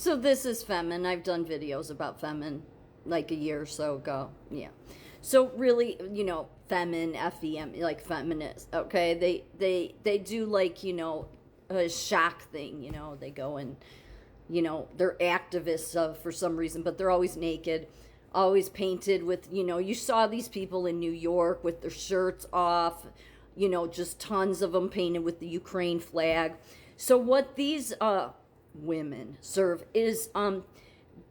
So this is Femin. I've done videos about Femin like a year or so ago. Yeah. So really, Femin, F-E-M, like feminist. Okay, they do like a shock thing. They go and they're activists for some reason, but they're always naked, always painted with you saw these people in New York with their shirts off, just tons of them painted with the Ukraine flag. So what these women serve is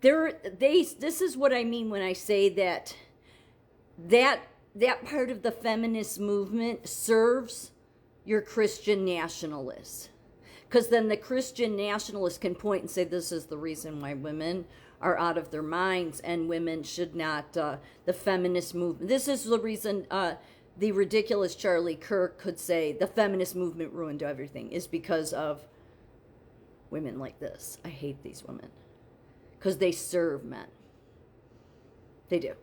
this is what I mean when I say that part of the feminist movement serves your Christian nationalists, because then the Christian nationalists can point and say this is the reason why women are out of their minds and women should not, the feminist movement, this is the reason the ridiculous Charlie Kirk could say the feminist movement ruined everything, is because of women like this. I hate these women because they serve men. They do.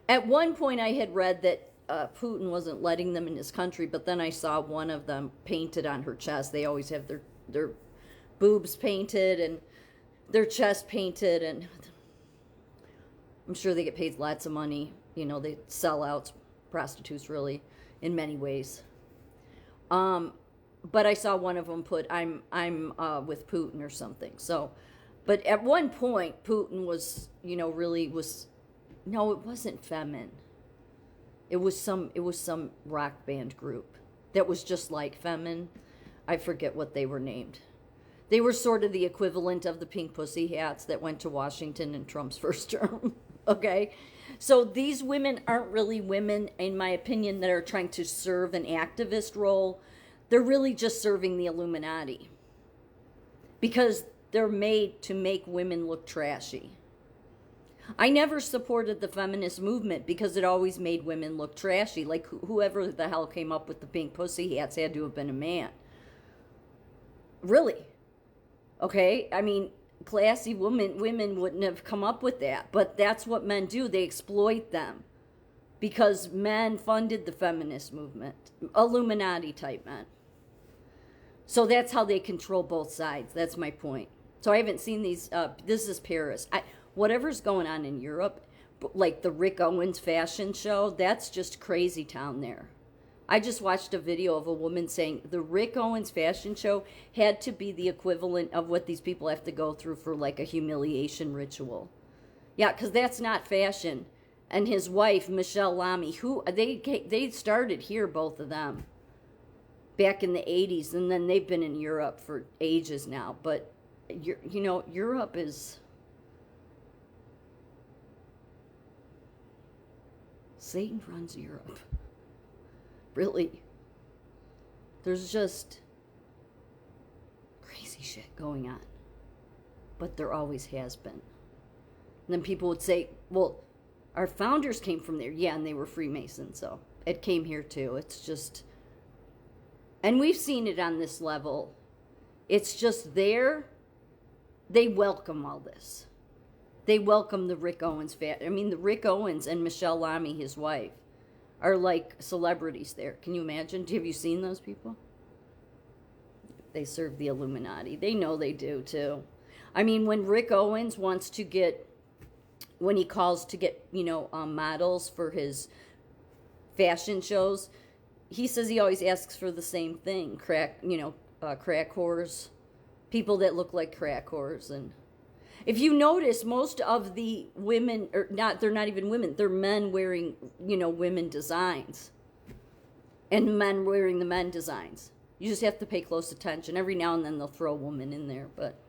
At one point I had read that Putin wasn't letting them in his country, but then I saw one of them painted on her chest. They always have their boobs painted and their chest painted, and I'm sure they get paid lots of money. They sell out, prostitutes, really, in many ways. But I saw one of them put, I'm with Putin or something. So, but at one point, Putin was, really was, no, it wasn't Femin. It was some rock band group that was just like Femin. I forget what they were named. They were sort of the equivalent of the Pink Pussy Hats that went to Washington in Trump's first term. Okay? So these women aren't really women, in my opinion, that are trying to serve an activist role. They're really just serving the Illuminati, because they're made to make women look trashy. I never supported the feminist movement because it always made women look trashy. Like whoever the hell came up with the Pink Pussy Hats had to have been a man. Really. Okay? I mean, classy women wouldn't have come up with that. But that's what men do. They exploit them. Because men funded the feminist movement. Illuminati type men. So that's how they control both sides. That's my point. So I haven't seen these. This is Paris. Whatever's going on in Europe, like the Rick Owens fashion show, that's just crazy town there. I just watched a video of a woman saying the Rick Owens fashion show had to be the equivalent of what these people have to go through for like a humiliation ritual. Yeah, because that's not fashion. And his wife, Michelle Lamy, who they started here, both of them, back in the 80s, and then they've been in Europe for ages now. But, Europe is... Satan runs Europe. Really. There's just crazy shit going on. But there always has been. And then people would say, well, our founders came from there. Yeah, and they were Freemasons, so it came here too. It's just... And we've seen it on this level. It's just there. They welcome all this. They welcome the Rick Owens the Rick Owens and Michelle Lamy, his wife, are like celebrities there. Can you imagine? Have you seen those people? They serve the Illuminati. They know they do too. I mean, when Rick Owens wants to get, when he calls to get, models for his fashion shows, he says he always asks for the same thing. Crack whores. People that look like crack whores. And if you notice, most of the women, they're not even women, they're men wearing, women designs. And men wearing the men designs. You just have to pay close attention. Every now and then they'll throw a woman in there, but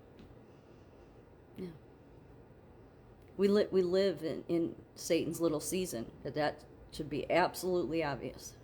yeah. We live in Satan's little season. That should be absolutely obvious.